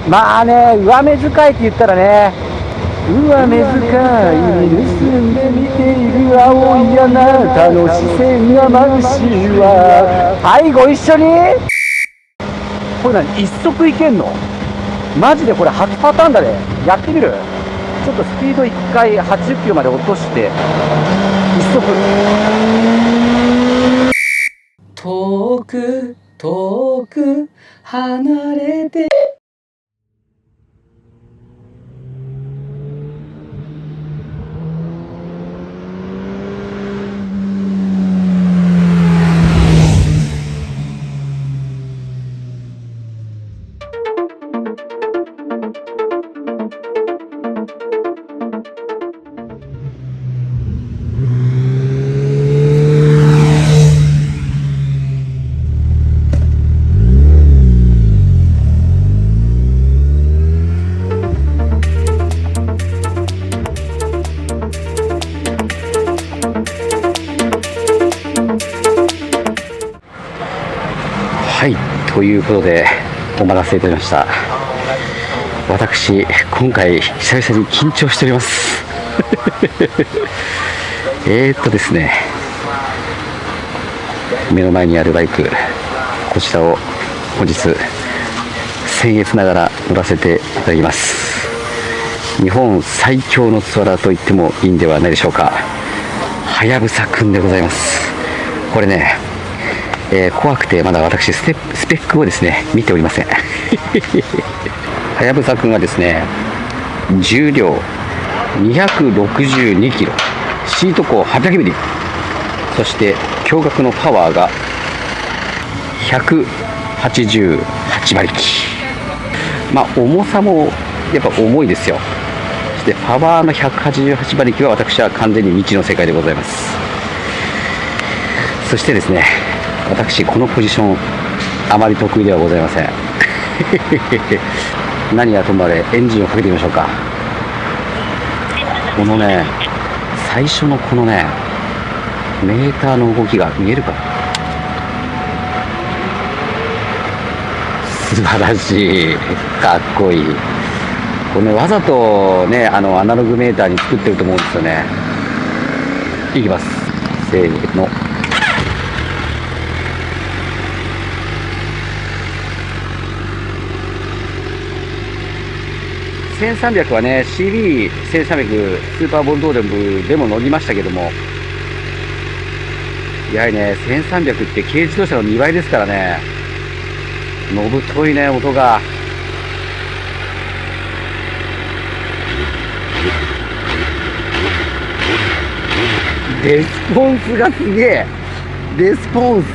まあね、上目遣いって言ったらね、上目遣いに盗んで見ている青いあなたの視線が眩しいわ。はい、ご一緒に。これ何、一足いけんの？マジでこれ初パターンだね。やってみる？ちょっとスピード1回80キロまで落として一足。遠く遠く離れて。はい、ということでお待たせいたしました。私今回久々に緊張しておりますですね、目の前にあるバイク、こちらを本日僭越ながら乗らせていただきます。日本最強のツアラーと言ってもいいんではないでしょうか。はやぶさくんでございます。これね、怖くてまだ私スペックをですね見ておりませんはやぶさくんはですね、重量262キロ、シート高800ミリ、そして驚愕のパワーが188馬力。まあ重さもやっぱ重いですよ。そしてパワーの188馬力は私は完全に未知の世界でございます。そしてですね、私このポジションあまり得意ではございません何はともあれエンジンをかけてみましょうか。このね、最初のこのねメーターの動きが見えるか。素晴らしい、かっこいい。これね、わざとねアナログメーターに作ってると思うんですよね。いきます、せーの。1300はね CB1300 スーパーボルドーレムでも乗りましたけども、やはりね1300って軽自動車の2倍ですからね、のぶといね音が。レスポンスがすげえ。レスポンス、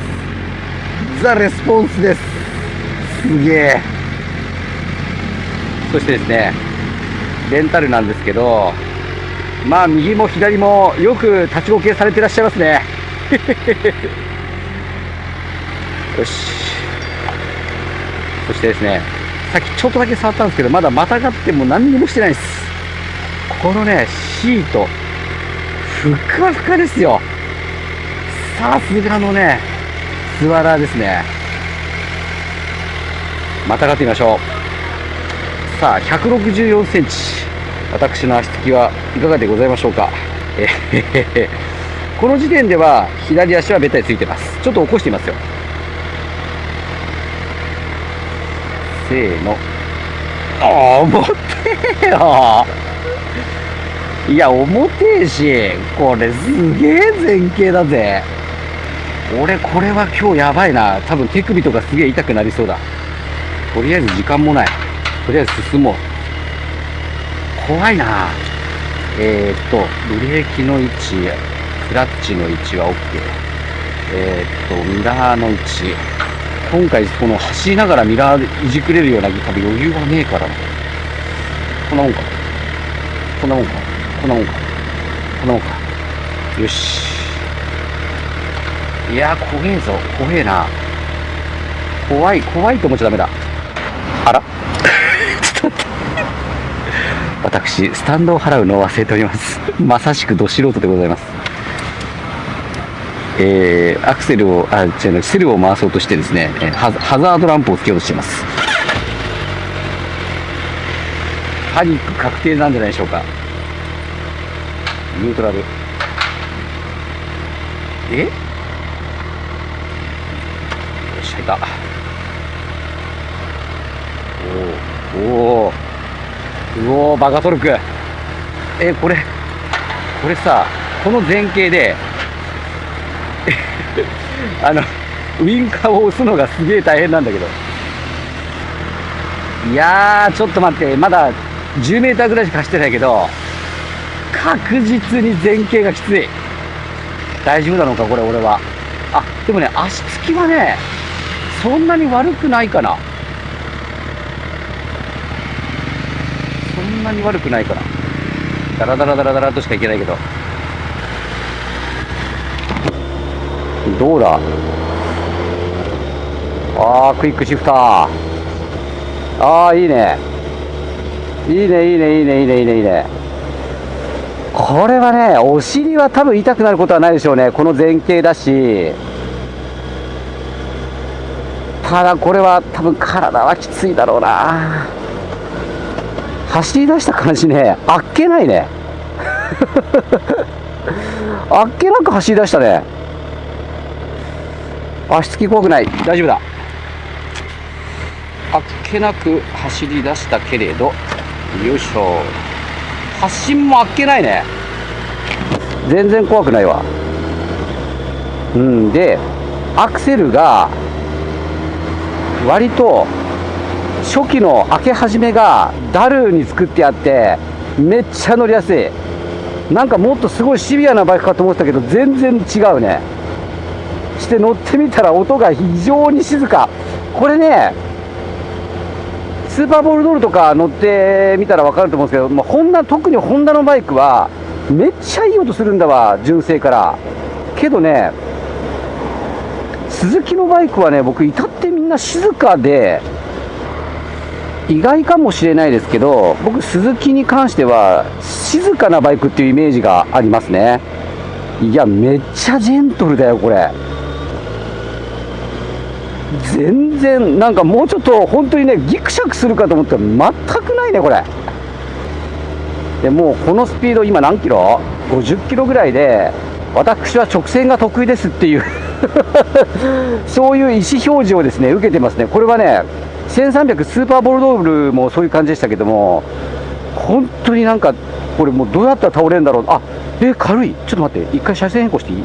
ザ・レスポンスです。すげえ。そしてですね、レンタルなんですけど、まあ右も左もよく立ちこけされてらっしゃいますねよし。そしてですね、さっきちょっとだけ触ったんですけど、まだまたがっても何にもしてないです。このねシートふかふかですよ。さすがのねスワラーですね。またがってみましょう。さあ164センチ、私の足つきはいかがでございましょうか。この時点では左足はべったりついてます。ちょっと起こしてみますよ。せーの。重てえよ。いや重てえし、これすげえ前傾だぜ。俺これは今日やばいな。多分手首とかすげえ痛くなりそうだ。とりあえず時間もない。とりあえず進もう。怖いな。ブレーキの位置、クラッチの位置は OK。ミラーの位置。今回この走りながらミラーいじくれるような多分余裕はねえからな。こんなもんか。こんなもんか。こんなもんか。こんなもんか。よし。いや怖えぞ。怖えな。怖いと思っちゃダメだ。あらちょっと待って。私スタンドを払うのを忘れておりますまさしくど素人でございます。アクセルをセルを回そうとしてですね、ハザードランプをつけようとしています。パニック確定なんじゃないでしょうか。ニュートラル。よっしゃ、いた。おお、バカトルク。これさ、この前傾でウインカーを押すのがすげえ大変なんだけど。いやー、ちょっと待って、まだ10メーターぐらいしか走ってないけど、確実に前傾がきつい。大丈夫なのか、これ、俺は。でもね、足つきはね、そんなに悪くないかな。そんなに悪くないかな。ダラダラダラダラとしかいけないけど。どうだ。クイックシフター。いいね。いいね。これはね、お尻は多分痛くなることはないでしょうね。この前傾だし。ただこれは多分体はきついだろうな。走り出した感じね、あっけないね。あっけなく走り出したね。足つき怖くない。大丈夫だ。あっけなく走り出したけれど、よいしょ。発進もあっけないね。全然怖くないわ。で、アクセルが割と初期の開け始めがダルに作ってあって、めっちゃ乗りやすい。なんかもっとすごいシビアなバイクかと思ってたけど、全然違うね。して乗ってみたら音が非常に静か。これね、スーパーボールドールとか乗ってみたら分かると思うんですけど、特にホンダのバイクはめっちゃいい音するんだわ、純正から。けどね、スズキのバイクはね、僕至ってみんな静かで、意外かもしれないですけど、僕スズキに関しては静かなバイクっていうイメージがありますね。いや、めっちゃジェントルだよ、これ。全然、なんかもうちょっと本当にね、ギクシャクするかと思ったら全くないね、これ。でもうこのスピード、今何キロ ?50 キロぐらいで、私は直線が得意ですっていうそういう意思表示をですね、受けてますね。これはね、1300スーパーボルドールもそういう感じでしたけども、本当になんか、これもうどうやったら倒れるんだろう。軽い。ちょっと待って、一回車線変更していい？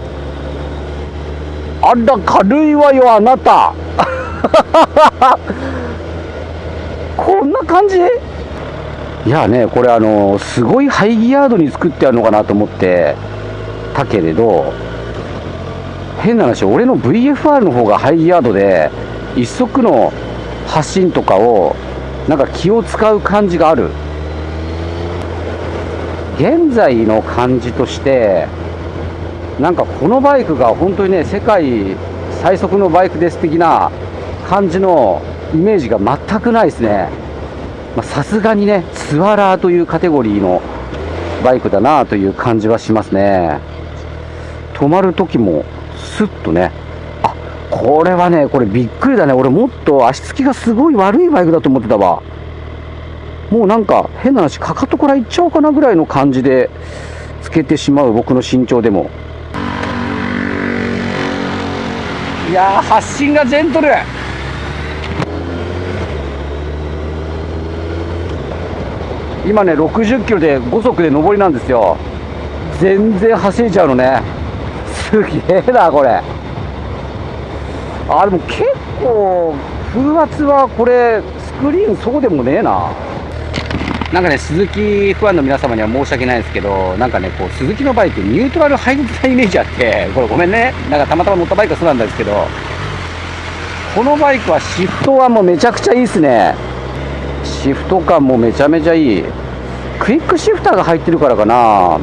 あら、軽いわよ、あなた。こんな感じ？いやね、これすごいハイギアードに作ってあるのかなと思ってたけれど、変な話、俺の VFR の方がハイギアードで、一足の発進とかをなんか気を使う感じがある。現在の感じとして、なんかこのバイクが本当にね、世界最速のバイクです的な感じのイメージが全くないですね。さすがにね、ツアラーというカテゴリーのバイクだなという感じはしますね。止まる時もスッとね、これはね、これびっくりだね。俺もっと足つきがすごい悪いバイクだと思ってたわ。もうなんか変な話、かかとからいっちゃおうかなぐらいの感じでつけてしまう僕の身長でも。いやー、発進がジェントル。今ね、60キロで5速で上りなんですよ。全然走れちゃうのね。すげえな、これ。でも結構風圧はこれスクリーンそうでもねえな。なんかね、鈴木ファンの皆様には申し訳ないですけど、なんかね、こう鈴木のバイクニュートラル入りづらいイメージあって、これごめんね、なんかたまたま乗ったバイクはそうなんですけど、このバイクはシフトはもうめちゃくちゃいいですね。シフト感もめちゃめちゃいい。クイックシフターが入ってるからかな。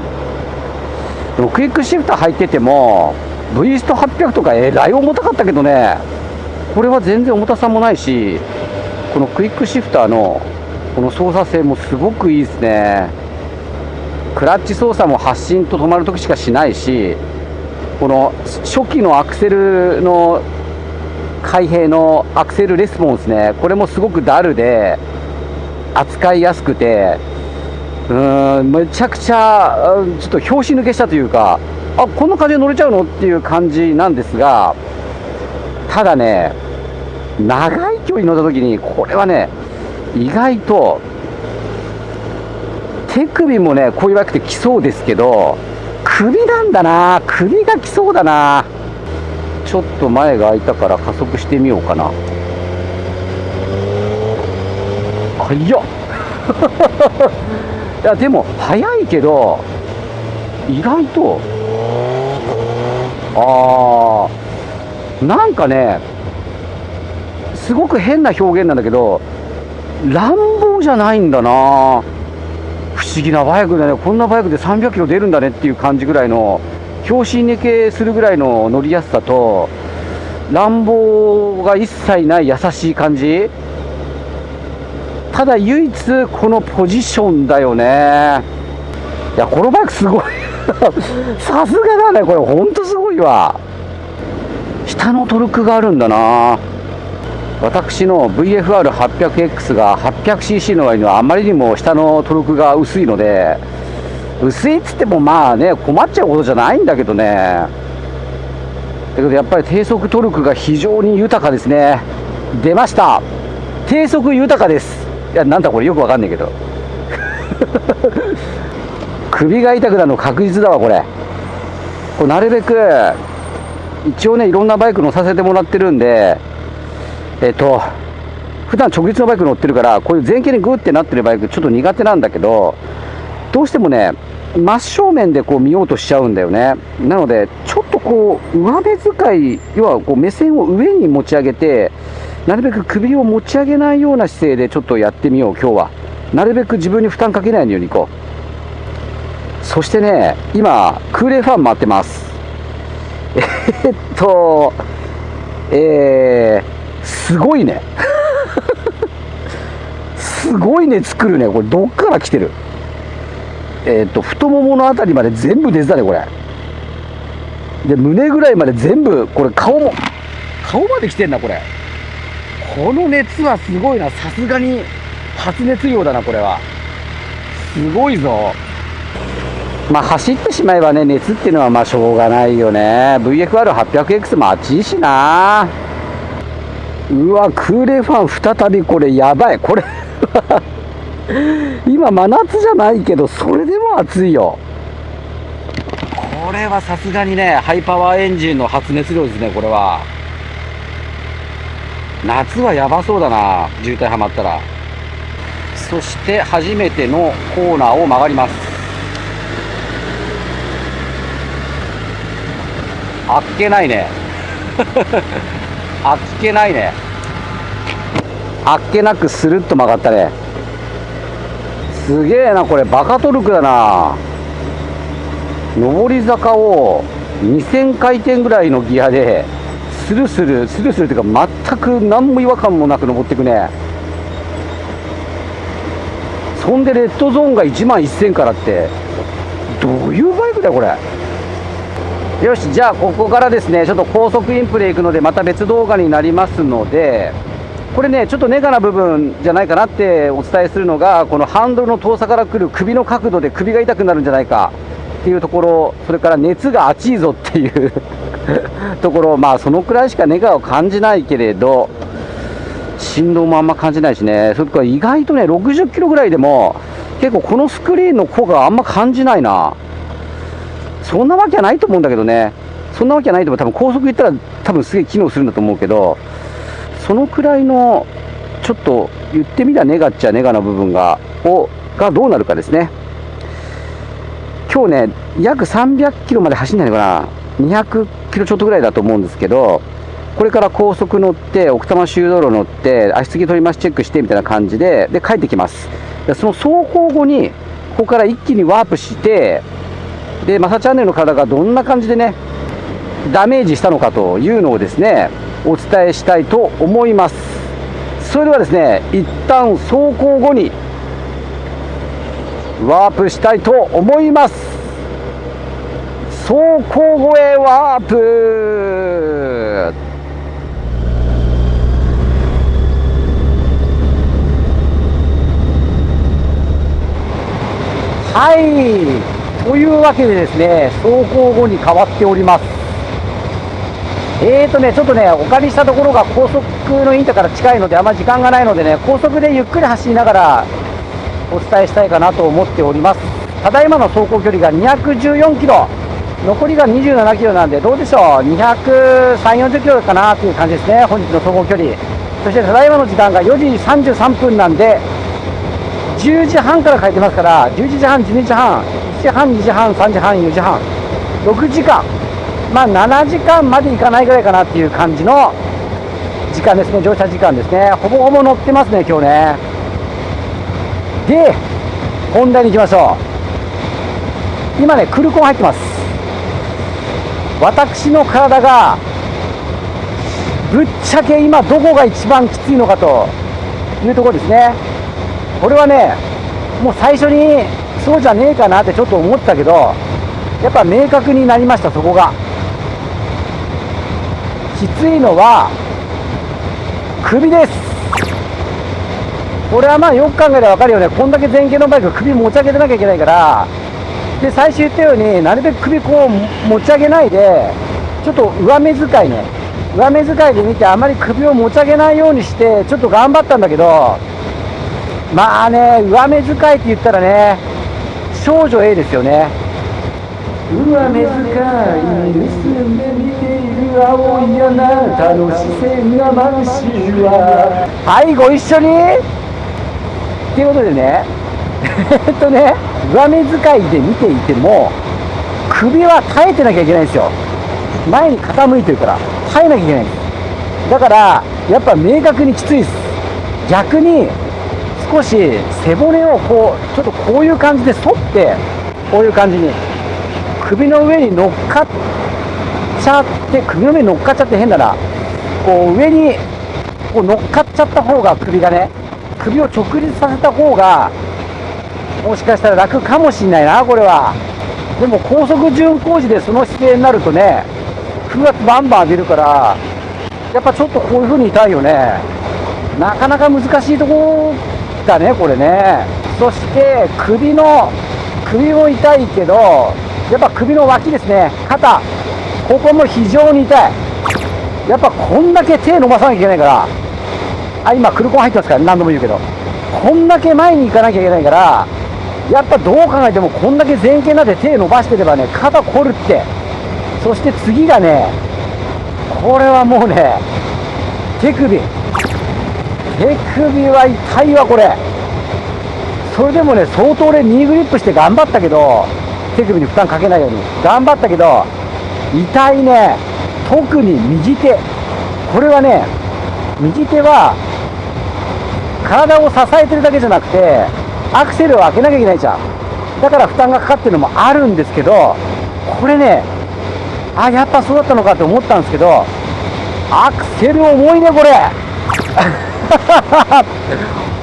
でもクイックシフター入ってても V スト800とからい重たかったけどね、これは全然重たさもないし、このクイックシフターのこの操作性もすごくいいですね。クラッチ操作も発進と止まるときしかしないし、この初期のアクセルの開閉のアクセルレスポンスね、これもすごくダルで扱いやすくて、めちゃくちゃちょっと拍子抜けしたというか、あ、こんな感じで乗れちゃうのっていう感じなんですが、ただね、長い距離乗った時にこれはね、意外と手首もねこういうわけで来そうですけど、首なんだな、首が来そうだな。ちょっと前が開いたから加速してみようかな。速っいやでも速いけど意外となんかね、すごく変な表現なんだけど乱暴じゃないんだな。不思議なバイクだね。こんなバイクで300キロ出るんだねっていう感じぐらいの、拍子抜けするぐらいの乗りやすさと、乱暴が一切ない優しい感じ。ただ唯一このポジションだよね。いやこのバイクすごいさすがだね、これほんとすごいわ。下のトルクがあるんだな。私の VFR800X が 800cc の割にはあまりにも下のトルクが薄いので、薄いっつってもまあね困っちゃうことじゃないんだけどね。だけどやっぱり低速トルクが非常に豊かですね。出ました、低速豊かです。いやなんだこれよくわかんないけど首が痛くなるの確実だわこれ。これなるべく一応ねいろんなバイク乗させてもらってるんで、普段直立のバイク乗ってるから、こういう前傾にグーってなってるバイクちょっと苦手なんだけど、どうしてもね真正面でこう見ようとしちゃうんだよね。なのでちょっとこう上目遣い、要はこう目線を上に持ち上げて、なるべく首を持ち上げないような姿勢でちょっとやってみよう今日は。なるべく自分に負担かけないようにいこう。そしてね今空冷ファン回ってます。すごいねすごいね作るね。これどっから来てる。太もものあたりまで全部出てたねこれで、胸ぐらいまで全部、これ顔まで来てんなこれ。この熱はすごいな。さすがに発熱量だなこれは。すごいぞ。まあ走ってしまえばね熱っていうのはまあしょうがないよね。 VFR800X も熱いしな。うわ空冷ファン再び、これやばいこれ今真夏じゃないけどそれでも暑いよこれは。さすがにねハイパワーエンジンの発熱量ですねこれは。夏はやばそうだな渋滞はまったら。そして初めてのコーナーを曲がります。あっけないねあっけないね。あっけなくスルッと曲がったね。すげえなこれ、バカトルクだな。上り坂を2000回転ぐらいのギアでスルスルっていうか全く何も違和感もなく登っていくね。そんでレッドゾーンが1万1000からって、どういうバイクだよこれ。よし、じゃあここからですねちょっと高速インプレ行くのでまた別動画になりますので、これねちょっとネガな部分じゃないかなってお伝えするのが、このハンドルの遠さから来る首の角度で首が痛くなるんじゃないかっていうところ、それから熱が熱いぞっていうところ、まあそのくらいしかネガを感じないけれど振動もあんま感じないしね。それから意外とね60キロぐらいでも結構このスクリーンの効果はあんま感じないな。そんなわけはないと思うんだけどね。そんなわけはないと思う。多分高速行ったら多分すげえ機能するんだと思うけど、そのくらいのちょっと言ってみたらネガっちゃネガな部分がどうなるかですね。今日ね約300キロまで走んないのかな、200キロちょっとぐらいだと思うんですけど、これから高速乗って奥多摩周道路乗って足継ぎ取り増しチェックしてみたいな感じで帰ってきます。でその走行後にここから一気にワープして、でマサチャンネルの体がどんな感じでねダメージしたのかというのをですねお伝えしたいと思います。それではですね一旦走行後にワープしたいと思います。走行後へワープ。はい。というわけでですね、走行後に変わっております。ちょっとね、お借りしたところが高速のインターから近いので、あんまり時間がないのでね、高速でゆっくり走りながらお伝えしたいかなと思っております。ただいまの走行距離が214キロ、残りが27キロなんで、どうでしょう、230、40キロかなという感じですね、本日の走行距離。そしてただいまの時間が4時33分なんで、10時半から書いてますから、11時半、12時半、1時半、2時半、3時半、4時半、6時間、まあ7時間までいかないぐらいかなっていう感じの時間ですね、乗車時間ですね。ほぼほぼ乗ってますね、今日ね。で、本題に行きましょう。今ね、クルコン入ってます。私の体が、ぶっちゃけ今どこが一番きついのかというところですね。これはね、もう最初にそうじゃねえかなってちょっと思ったけど、やっぱ明確になりました、そこが。きついのは首です。これはまあよく考えれば分かるよね。こんだけ前傾のバイク首持ち上げてなきゃいけないから、で最初言ったようになるべく首こう持ち上げないで、ちょっと上目遣いね、上目遣いで見てあまり首を持ち上げないようにしてちょっと頑張ったんだけど、まあね、上目遣いって言ったらね、少女 A ですよね。上目遣い盗んで見ている青いあなたの視線が眩しいわ。はい、ご一緒にっていうことでね上目遣いで見ていても首は耐えてなきゃいけないんですよ。前に傾いてるから耐えなきゃいけないんです。だからやっぱ明確にきついです。逆に少し背骨をこうちょっとこういう感じで反って、こういう感じに首の上に乗っかっちゃって、首の上に乗っかっちゃって変だな、こう上にこう乗っかっちゃった方が、首がね、首を直立させた方がもしかしたら楽かもしれないな、これは。でも高速巡航時でその姿勢になるとね、風圧バンバン浴びるから、やっぱちょっとこういう風に痛いよね。なかなか難しいところだね、これね。そして首も痛いけど、やっぱ首の脇ですね、肩、ここも非常に痛い。やっぱこんだけ手伸ばさなきゃいけないから、今クルコン入ってますから何度も言うけど、こんだけ前に行かなきゃいけないから、やっぱどう考えてもこんだけ前傾になって手伸ばしてればね、肩凝るって。そして次がね、これはもうね、手首は痛いわ、これ。それでもね、相当俺ニーグリップして頑張ったけど、手首に負担かけないように頑張ったけど、痛いね。特に右手、これはね、右手は体を支えてるだけじゃなくてアクセルを開けなきゃいけないじゃん。だから負担がかかってるのもあるんですけど、これね、やっぱそうだったのかって思ったんですけど、アクセル重いね、これ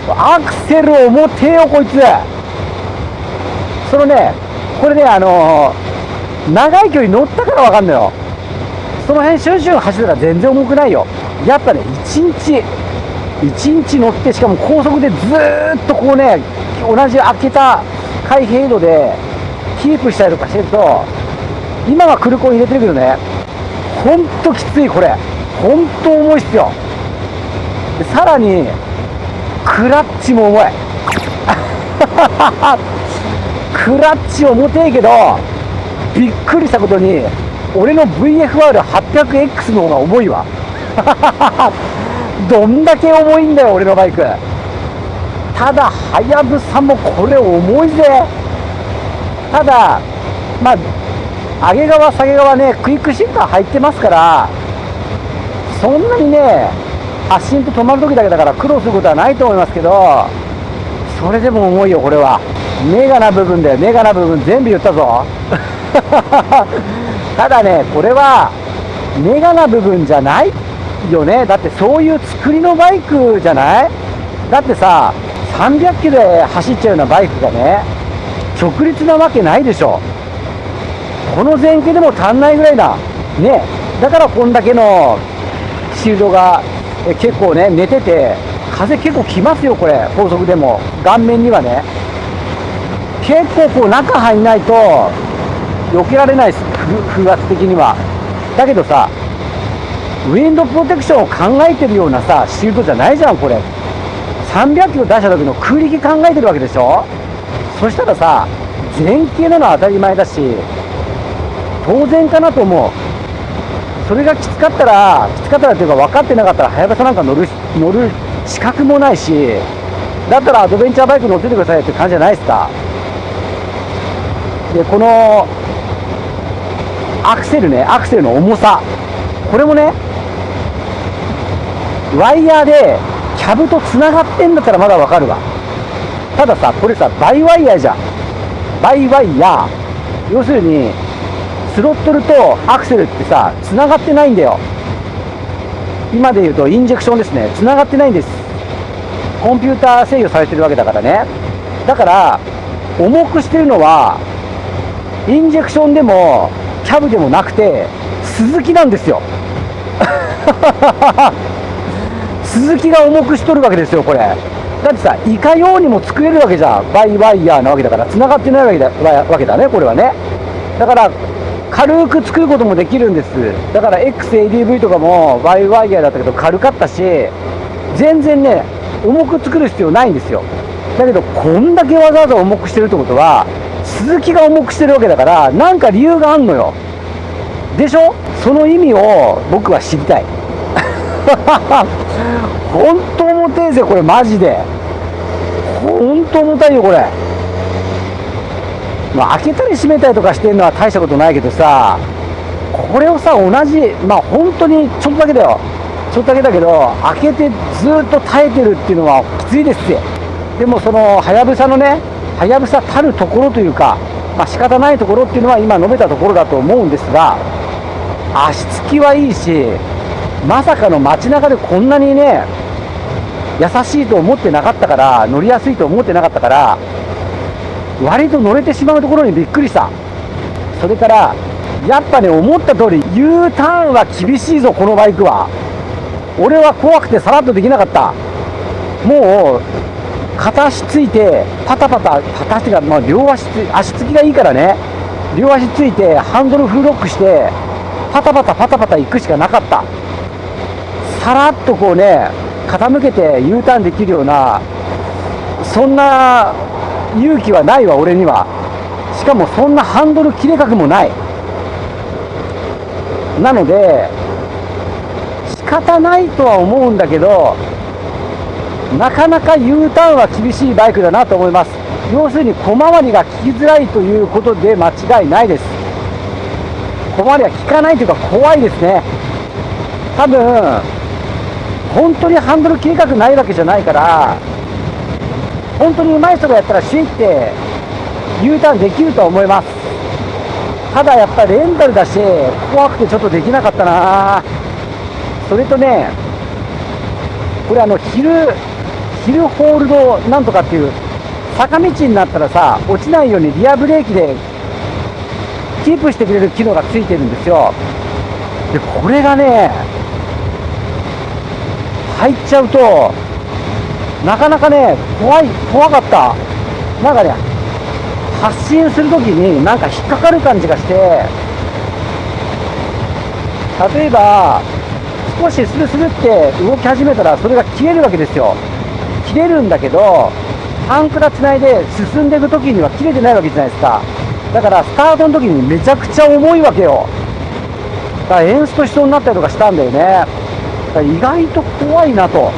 アクセル重てえよ、こいつ。そのね、これね、長い距離乗ったから分かんのよ。その辺シュンシュン走ったら全然重くないよ。やっぱね、1日乗って、しかも高速でずーっとこうね、同じ開けた開閉度でキープしたりとかしてると、今はクルコン入れてるけどね、ほんときつい、これ。ほんと重いっすよ。でさらにクラッチも重いクラッチ重てえけど、びっくりしたことに俺の VFR800X の方が重いわどんだけ重いんだよ、俺のバイク。ただはやぶさもこれ重いぜ。ただまあ上げ側下げ側ね、クイックシフター入ってますから、そんなにね、発進と止まる時だけだから苦労することはないと思いますけど、それでも重いよ、これは。メガな部分だよ、メガな部分全部言ったぞただね、これはメガな部分じゃないよね。だってそういう作りのバイクじゃない。だってさ、300キロで走っちゃうようなバイクがね、直立なわけないでしょ。この前傾でも足んないぐらいだね。だからこんだけのシールドが結構ね寝てて、風結構来ますよ、これ高速でも。顔面にはね結構こう中入んないと避けられないです、風圧的には。だけどさ、ウィンドプロテクションを考えてるようなさシールドじゃないじゃんこれ。300キロ出した時の空力考えてるわけでしょ。そしたらさ、前傾なのは当たり前だし当然かなと思う。それがきつかったらっていうか分かってなかったらはやぶさなんか乗る資格もないし、だったらアドベンチャーバイク乗っててくださいって感じじゃないですか。でこのアクセルの重さ、これもねワイヤーでキャブとつながってんだったらまだ分かるわ。たださ、これさバイワイヤーじゃん。バイワイヤー、要するにスロットルとアクセルってさつながってないんだよ。今で言うとインジェクションですね、つながってないんです。コンピューター制御されてるわけだからね。だから重くしてるのはインジェクションでもキャブでもなくてスズキなんですよスズキが重くしとるわけですよこれ。だってさ、いかようにも作れるわけじゃん、バイワイヤーなわけだから、つながってないわけだねこれはね。だから軽く作ることもできるんです。だから XADV とかもバイワイヤーだったけど軽かったし、全然ね重く作る必要ないんですよ。だけどこんだけわざわざ重くしてるってことは鈴木が重くしてるわけだから、なんか理由があんのよ。でしょ。その意味を僕は知りたい本当重てえぜこれ、マジで本当重たいよこれ。まあ開けたり閉めたりとかしてるのは大したことないけどさ、これをさ同じ、まあ本当にちょっとだけだよ、ちょっとだけだけど開けてずっと耐えてるっていうのはきついですよ。でもそのはやぶさのね、はやぶさたるところというか、まあ仕方ないところっていうのは今述べたところだと思うんですが、足つきはいいし、まさかの街中でこんなにね優しいと思ってなかったから、乗りやすいと思ってなかったから、割と乗れてしまうところにびっくりした。それからやっぱね、思った通り U ターンは厳しいぞこのバイクは。俺は怖くてさらっとできなかった。もう片足ついてパタパタ、片足っていうか、まあ、両足つきがいいからね、両足ついてハンドルフルロックしてパタパタパタパタ行くしかなかった。さらっとこうね傾けて U ターンできるような、そんな勇気はないわ俺には。しかもそんなハンドル切れ角もない。なので仕方ないとは思うんだけど、なかなか U ターンは厳しいバイクだなと思います。要するに小回りが利きづらいということで間違いないです。小回りは利かないというか怖いですね。多分本当にハンドル切れ角ないわけじゃないから、本当に上手い人がやったらシュイって U ターンできると思います。ただやっぱりレンタルだし怖くてちょっとできなかったな。それとね、これヒルホールドなんとかっていう坂道になったらさ落ちないようにリアブレーキでキープしてくれる機能がついてるんですよ。でこれがね入っちゃうとなかなかね怖かった。なんかね発進するときになんか引っかかる感じがして、例えば少しスルスルって動き始めたらそれが切れるわけですよ。切れるんだけどタンクラつないで進んでいくときには切れてないわけじゃないですか。だからスタートの時にめちゃくちゃ重いわけよ。だからエンストしそうになったりとかしたんだよね。だから意外と怖いなと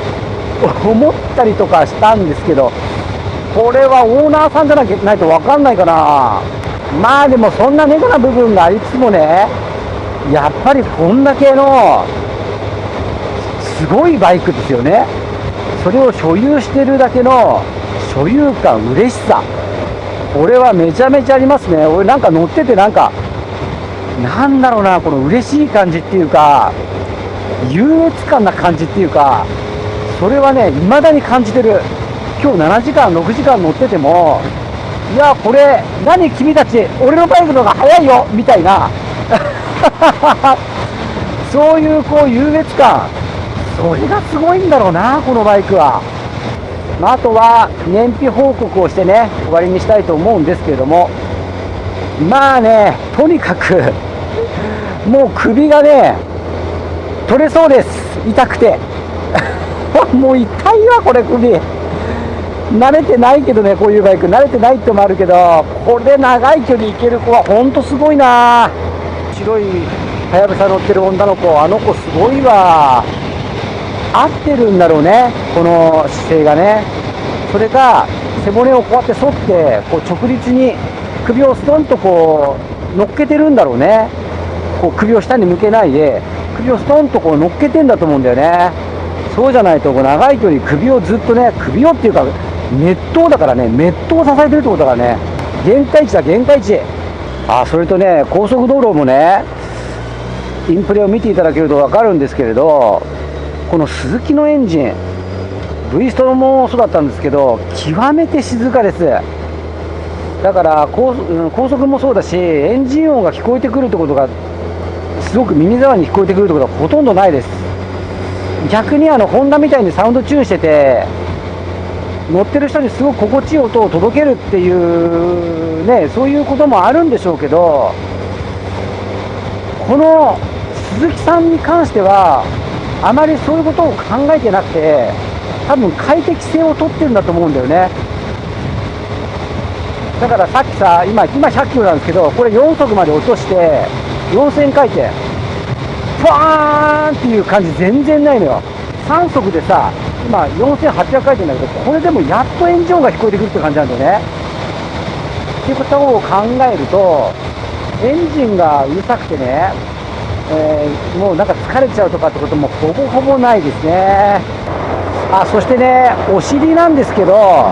思ったりとかしたんですけど、これはオーナーさんじゃないと分かんないかな。まあでもそんなネガな部分がありつつもね、やっぱりこんだけのすごいバイクですよね。それを所有してるだけの所有感、嬉しさ、これはめちゃめちゃありますね。俺なんか乗っててなんだろうな、この嬉しい感じっていうか優越感な感じっていうか、それはね未だに感じてる。今日7時間6時間乗ってても、いやこれ何君たち俺のバイクの方が速いよみたいなそういうこう優越感、それがすごいんだろうなこのバイクは。あとは燃費報告をしてね、終わりにしたいと思うんですけれども、まあね、とにかくもう首がね取れそうです。痛くてもう痛いわこれ、首慣れてないけどね、こういうバイク慣れてないってのもあるけど、これ長い距離行ける子はほんとすごいな。白いはやぶさ乗ってる女の子、あの子すごいわ。合ってるんだろうね、この姿勢がね。それが背骨をこうやって反ってこう直立に首をストンとこう乗っけてるんだろうね。こう首を下に向けないで首をストンとこう乗っけてんだと思うんだよね。そうじゃないとこう長い距離首をずっとね、首をっていうか熱湯だからね、熱湯を支えてるってことだからね。限界値だ、限界値。それとね、高速道路もね、インプレを見ていただけると分かるんですけれど、このスズキのエンジン V ストロもそうだったんですけど、極めて静かです。だから高速もそうだし、エンジン音が聞こえてくるってことがすごく耳障りに聞こえてくるってことはほとんどないです。逆にホンダみたいにサウンドチューンしてて乗ってる人にすごく心地いい音を届けるっていうね、そういうこともあるんでしょうけど、この鈴木さんに関してはあまりそういうことを考えてなくて、多分快適性をとってるんだと思うんだよね。だからさっきさ、今100キロなんですけど、これ4速まで落として4000回転ファーンっていう感じ全然ないのよ。3速でさ、今4800回転だけど、これでもやっとエンジン音が聞こえてくるって感じなんだよね。っていうことを考えると、エンジンがうるさくてね、もうなんか疲れちゃうとかってこともほぼほぼないですね。そしてね、お尻なんですけど、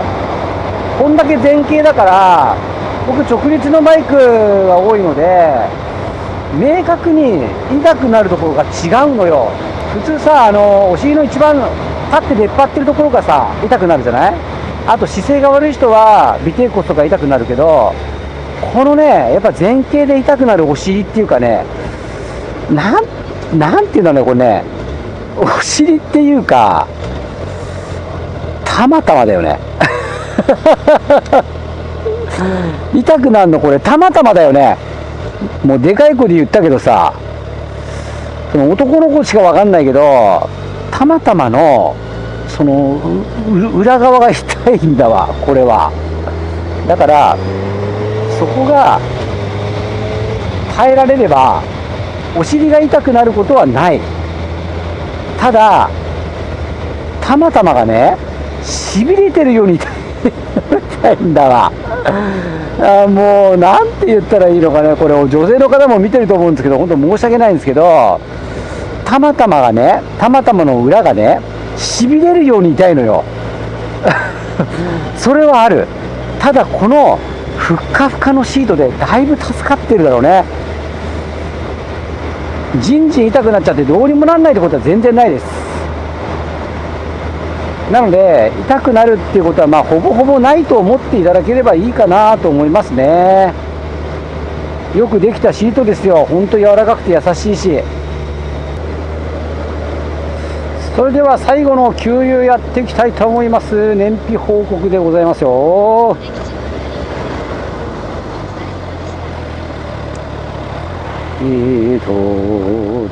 こんだけ前傾だから、僕直立のバイクが多いので、明確に痛くなるところが違うのよ。普通さ、お尻の一番立って出っ張ってるところがさ痛くなるじゃない。あと姿勢が悪い人は尾てい骨とか痛くなるけど、このねやっぱ前傾で痛くなるお尻っていうかね、なんていうんだろうね、これね、お尻っていうかたまたまだよね痛くなるのこれたまたまだよね。もうでかい声で言ったけどさ、その男の子しか分かんないけど、たまたまのその裏側が痛いんだわこれは。だからそこが耐えられればお尻が痛くなることはない。ただたまたまがねしびれてるように痛いんだわ。もうなんて言ったらいいのかね、これ女性の方も見てると思うんですけど、本当申し訳ないんですけど、たまたまがね、たまたまの裏がねしびれるように痛いのよそれはある。ただこのふっかふかのシートでだいぶ助かってるだろうね。じんじん痛くなっちゃってどうにもなんないってことは全然ないです。なので痛くなるっていうことはほぼほぼないと思っていただければいいかなと思いますね。よくできたシートですよ。ほんと柔らかくて優しいし。それでは最後の給油やっていきたいと思います。燃費報告でございますよ。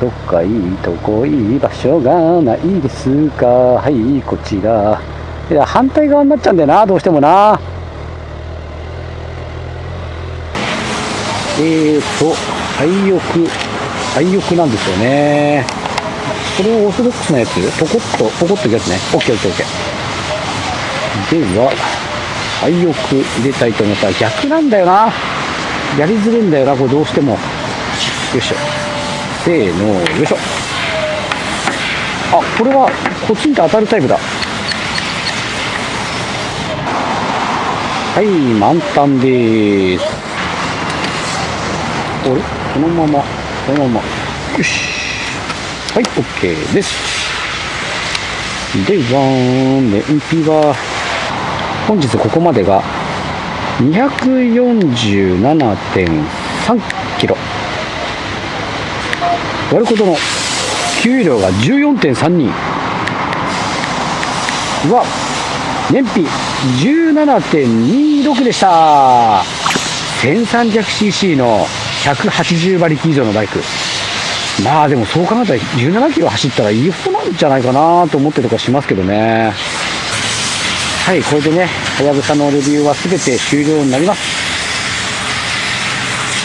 どっかいいとこいい場所がないですか。はい、こちら。いや、反対側になっちゃうんだよな、どうしてもな。廃屋なんですよね。これオーソドックスなやつ、ポコッといくやつね。オッケー。では、廃屋入れたいと思ったら逆なんだよな。やりづれんだよな、これどうしても。よいしょ。せーの、よいしょ。これはコチンと当たるタイプだ。はい、満タンでーす。このまま。よし。はい、OK です。では、燃費は、本日ここまでが 247.3 キロ。割ることの給油量が 14.32。燃費 17.26 でした。 1300cc の180馬力以上のバイク。まあでもそう考えたら17キロ走ったらいい方なんじゃないかなと思ってとかしますけどね。はい、これでね、はやぶさのレビューは全て終了になります。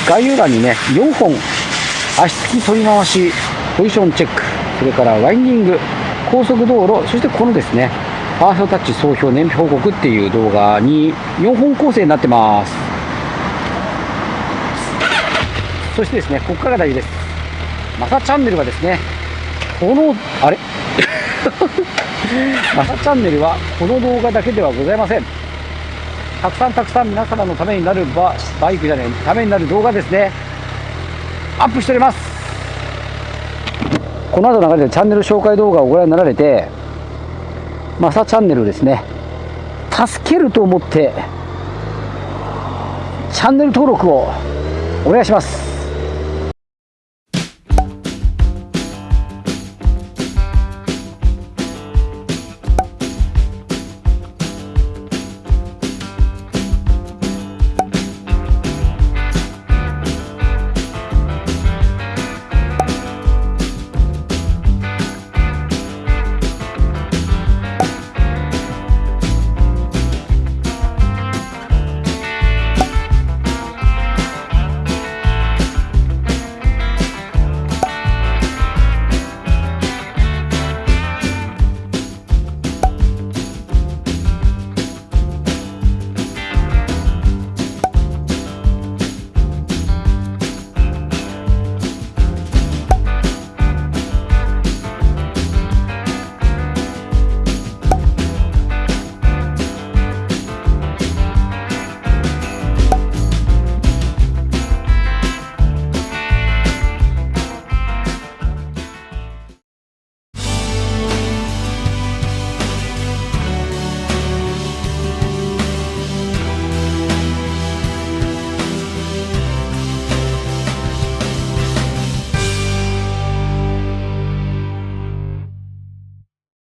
概要欄にね、4本、足つき取り回し、ポジションチェック、それからワインディング、高速道路、そしてこのですね、ファーストタッチ総評燃費報告っていう動画に4本構成になってます。そしてですね、ここからが大事です。マサチャンネルはですね、あれマサチャンネルはこの動画だけではございません。たくさん皆様のためになるバイクじゃねえ、ためになる動画ですね、アップしております。この後流れるチャンネル紹介動画をご覧になられて、マサチャンネルですね、助けると思ってチャンネル登録をお願いします。